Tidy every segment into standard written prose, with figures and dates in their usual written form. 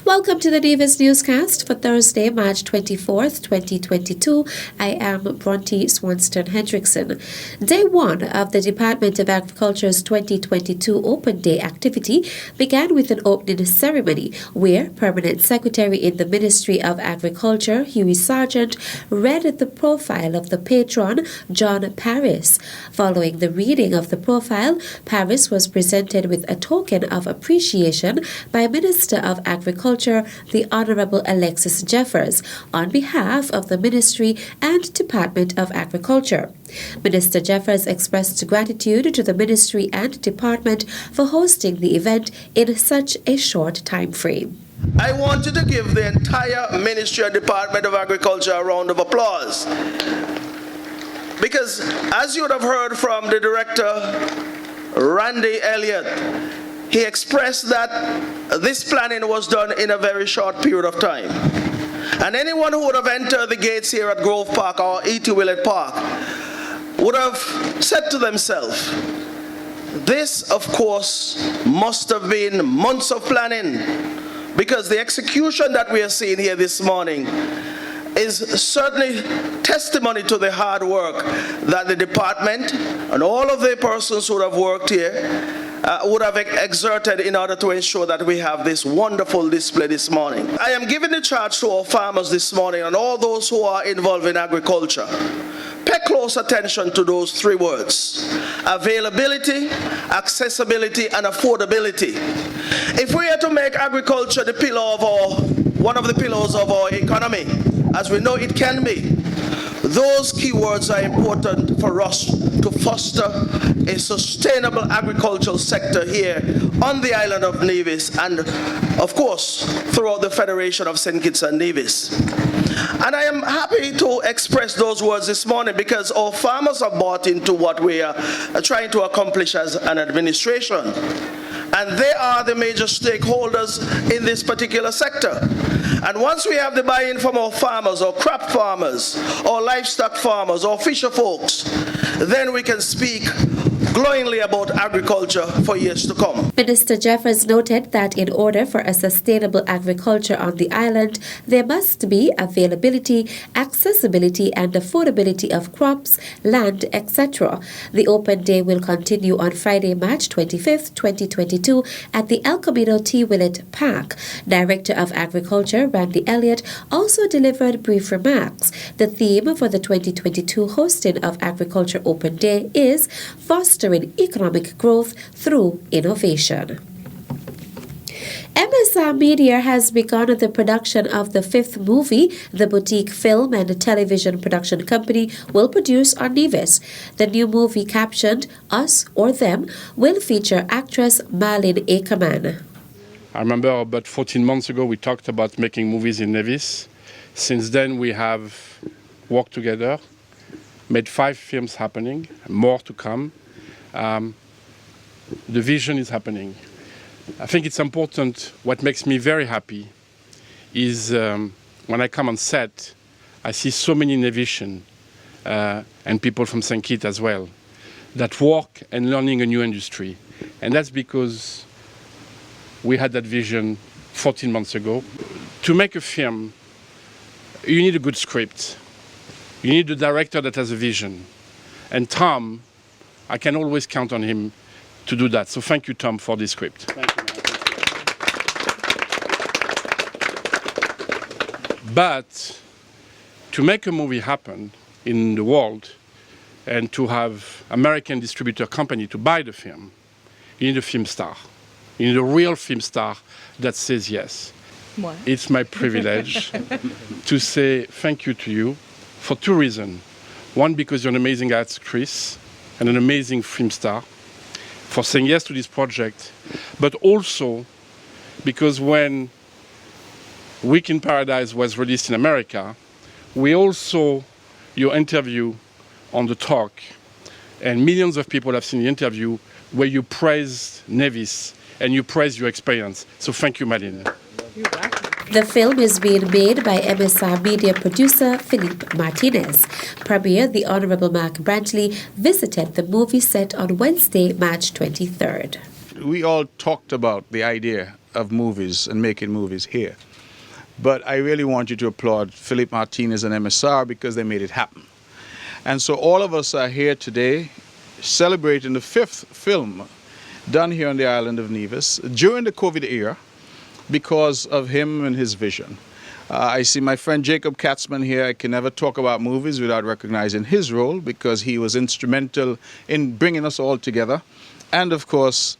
Welcome to the Nevis newscast for Thursday, March 24th, 2022. I am Bronte Swanston Hendrickson. Day one of the Department of Agriculture's 2022 Open Day activity began with an opening ceremony where Permanent Secretary in the Ministry of Agriculture, Hughie Sargent, read the profile of the patron, John Paris. Following the reading of the profile, Paris was presented with a token of appreciation by Minister of Agriculture, the Honorable Alexis Jeffers, on behalf of the Ministry and Department of Agriculture. Minister Jeffers expressed gratitude to the Ministry and Department for hosting the event in such a short time frame. I wanted to give the entire Ministry and Department of Agriculture a round of applause. Because as you would have heard from the Director, Randy Elliott, he expressed that this planning was done in a very short period of time. And anyone who would have entered the gates here at Grove Park or E.T. Willett Park would have said to themselves, this, of course, must have been months of planning, because the execution that we are seeing here this morning is certainly testimony to the hard work that the department and all of the persons who have worked here would have exerted in order to ensure that we have this wonderful display this morning. I am giving the charge to our farmers this morning and all those who are involved in agriculture. Pay close attention to those three words: availability, accessibility, and affordability. If we are to make agriculture the pillar of one of the pillars of our economy, as we know it can be, those keywords are important for us to foster a sustainable agricultural sector here on the island of Nevis and, of course, throughout the Federation of St. Kitts and Nevis. And I am happy to express those words this morning because our farmers have bought into what we are trying to accomplish as an administration. And they are the major stakeholders in this particular sector. And once we have the buy-in from our farmers, or crop farmers, or livestock farmers, or fisher folks, then we can speak glowingly about agriculture for years to come. Minister Jeffers noted that in order for a sustainable agriculture on the island, there must be availability, accessibility, and affordability of crops, land, etc. The Open Day will continue on Friday, March 25th, 2022 at the El Camino T. Willett Park. Director of Agriculture, Randy Elliott, also delivered brief remarks. The theme for the 2022 hosting of Agriculture Open Day is fostering economic growth through innovation. MSR Media has begun the production of the fifth movie the boutique film and television production company will produce on Nevis. The new movie, captioned Us or Them, will feature actress Marlene Ackerman. I remember about 14 months ago we talked about making movies in Nevis. Since then we have worked together, made 5 films happening, more to come. The vision is happening. I think it's important. What makes me very happy is when I come on set, I see so many Nevisians and people from St. Kitts as well that work and learning a new industry. And that's because we had that vision 14 months ago. To make a film, you need a good script. You need a director that has a vision. And Tom, I can always count on him to do that. So thank you, Tom, for this script. Thank you. But to make a movie happen in the world and to have American distributor company to buy the film, you need a film star. You need a real film star that says yes. What? It's my privilege to say thank you to you for 2 reasons. One, because you're an amazing actress and an amazing film star, for saying yes to this project, but also because when Week in Paradise was released in America, we all saw your interview on The Talk, and millions of people have seen the interview where you praised Nevis and you praised your experience. So thank you, Marlene. The film is being made by MSR Media producer Philippe Martinez. Premier, the Honorable Mark Brantley, visited the movie set on Wednesday, March 23rd. We all talked about the idea of movies and making movies here. But I really want you to applaud Philip Martinez and MSR because they made it happen. And so all of us are here today celebrating the 5th film done here on the island of Nevis during the COVID era because of him and his vision. I see my friend Jacob Katzman here. I can never talk about movies without recognizing his role because he was instrumental in bringing us all together. And of course,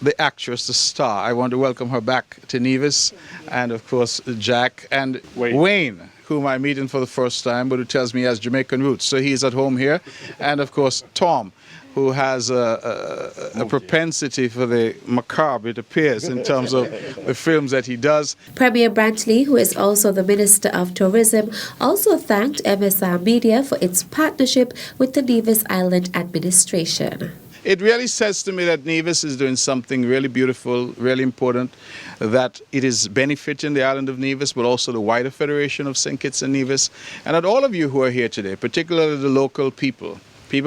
the actress, the star. I want to welcome her back to Nevis. And of course, Jack and Wayne, whom I'm meeting for the first time, but who tells me he has Jamaican roots. So he's at home here. And of course, Tom, who has a propensity for the macabre, it appears, in terms of the films that he does. Premier Brantley, who is also the Minister of Tourism, also thanked MSR Media for its partnership with the Nevis Island Administration. It really says to me that Nevis is doing something really beautiful, really important, that it is benefiting the island of Nevis, but also the wider Federation of St. Kitts and Nevis, and that all of you who are here today, particularly the local people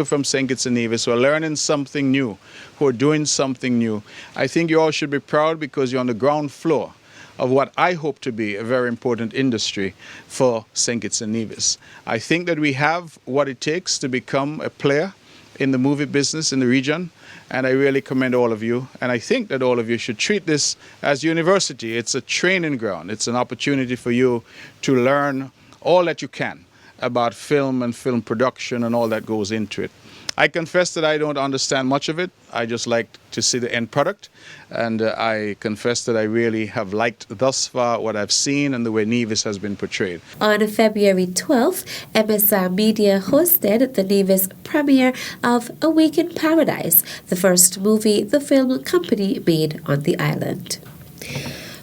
from St. Kitts and Nevis who are learning something new, who are doing something new. I think you all should be proud because you're on the ground floor of what I hope to be a very important industry for St. Kitts and Nevis. I think that we have what it takes to become a player in the movie business in the region, and I really commend all of you. And I think that all of you should treat this as university. It's a training ground. It's an opportunity for you to learn all that you can about film and film production and all that goes into it. I confess that I don't understand much of it. I just like to see the end product. And I confess that I really have liked thus far what I've seen and the way Nevis has been portrayed. On February 12th, MSR Media hosted the Nevis premiere of A Week in Paradise, the first movie the film company made on the island.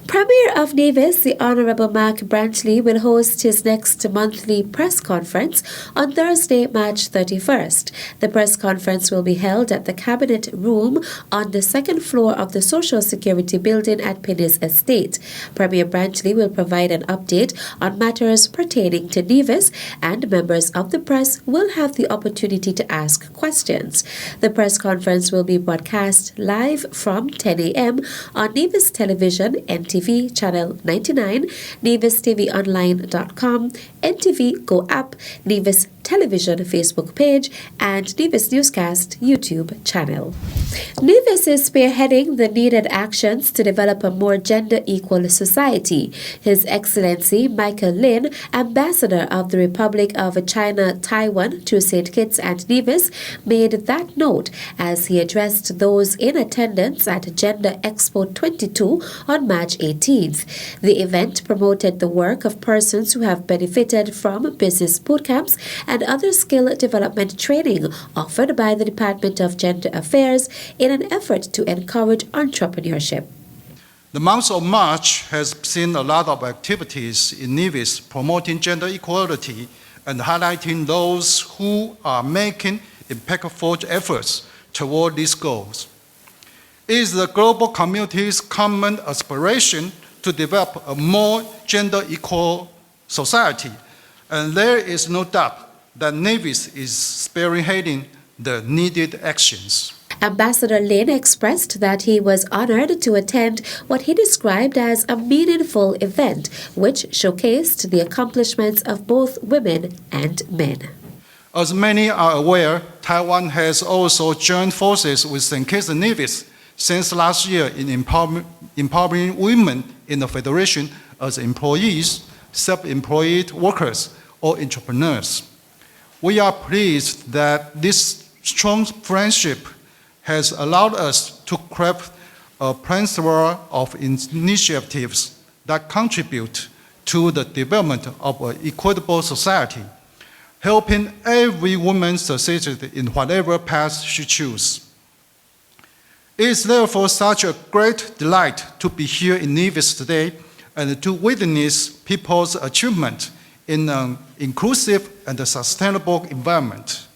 Premier of Nevis, the Honourable Mark Brantley, will host his next monthly press conference on Thursday, March 31st. The press conference will be held at the Cabinet Room on the second floor of the Social Security Building at Pinnis Estate. Premier Brantley will provide an update on matters pertaining to Nevis, and members of the press will have the opportunity to ask questions. The press conference will be broadcast live from 10 a.m. on Nevis Television, NTV Channel 99, NevisTVOnline.com, NTV Go app, Nevis Television Facebook page, and Nevis Newscast YouTube channel. Nevis is spearheading the needed actions to develop a more gender-equal society. His Excellency Michael Lin, Ambassador of the Republic of China, Taiwan to St. Kitts and Nevis, made that note as he addressed those in attendance at Gender Expo 22 on March 18th. The event promoted the work of persons who have benefited from business bootcamps and other skill development training offered by the Department of Gender Affairs in an effort to encourage entrepreneurship. The month of March has seen a lot of activities in Nevis promoting gender equality and highlighting those who are making impactful efforts toward these goals. It is the global community's common aspiration to develop a more gender equal society, and there is no doubt that Nevis is spearheading the needed actions. Ambassador Lin expressed that he was honored to attend what he described as a meaningful event, which showcased the accomplishments of both women and men. As many are aware, Taiwan has also joined forces with St. Kitts and Nevis since last year in empowering women in the Federation as employees, self-employed workers, or entrepreneurs. We are pleased that this strong friendship has allowed us to craft a plethora of initiatives that contribute to the development of an equitable society, helping every woman succeed in whatever path she chooses. It is therefore such a great delight to be here in Nevis today and to witness people's achievement in an inclusive and sustainable environment.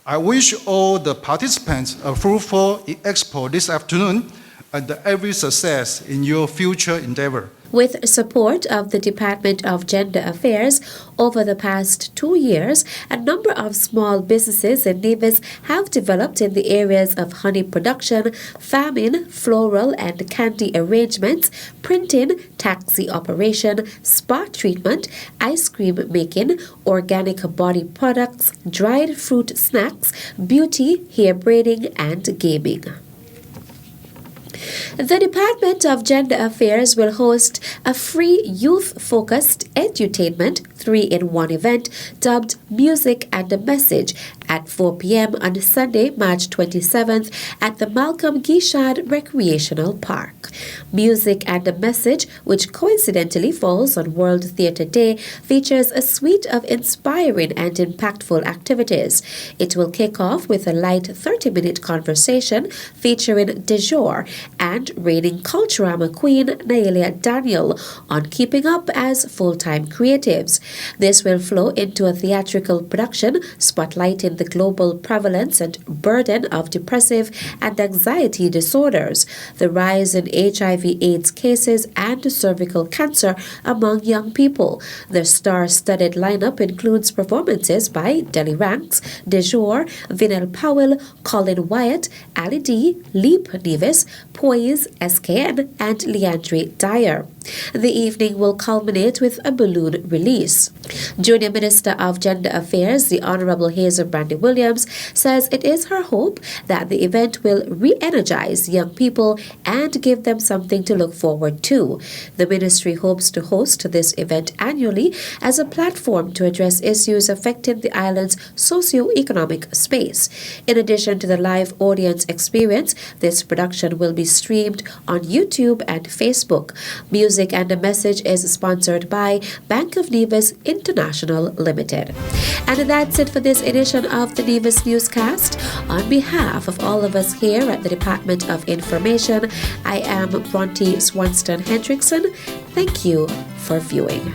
I wish all the participants a fruitful expo this afternoon and every success in your future endeavor. With support of the Department of Gender Affairs, over the past 2 years, a number of small businesses in Nevis have developed in the areas of honey production, farming, floral and candy arrangements, printing, taxi operation, spa treatment, ice cream making, organic body products, dried fruit snacks, beauty, hair braiding, and gaming. The Department of Gender Affairs will host a free youth-focused edutainment 3-in-1 event dubbed Music and a Message at 4 p.m. on Sunday, March 27th at the Malcolm Guichard Recreational Park. Music and a Message, which coincidentally falls on World Theatre Day, features a suite of inspiring and impactful activities. It will kick off with a light 30-minute conversation featuring De Jour and reigning Culturama Queen Naelia Daniel on keeping up as full-time creatives. This will flow into a theatrical production spotlighting the global prevalence and burden of depressive and anxiety disorders, the rise in HIV/AIDS cases, and cervical cancer among young people. The star-studded lineup includes performances by Deli Ranks, De Jour, Vinel Powell, Colin Wyatt, Ali D, Leap Nevis, Poise, SKN, and Leandre Dyer. The evening will culminate with a balloon release. Junior Minister of Gender Affairs, the Honorable Hazel Brandy Williams, says it is her hope that the event will re-energize young people and give them something to look forward to. The ministry hopes to host this event annually as a platform to address issues affecting the island's socio-economic space. In addition to the live audience experience, this production will be streamed on YouTube and Facebook. Music and a Message is sponsored by Bank of Nevis International Limited. And that's it for this edition of the Nevis Newscast. On behalf of all of us here at the Department of Information, I am Bronte Swanston Hendrickson. Thank you for viewing.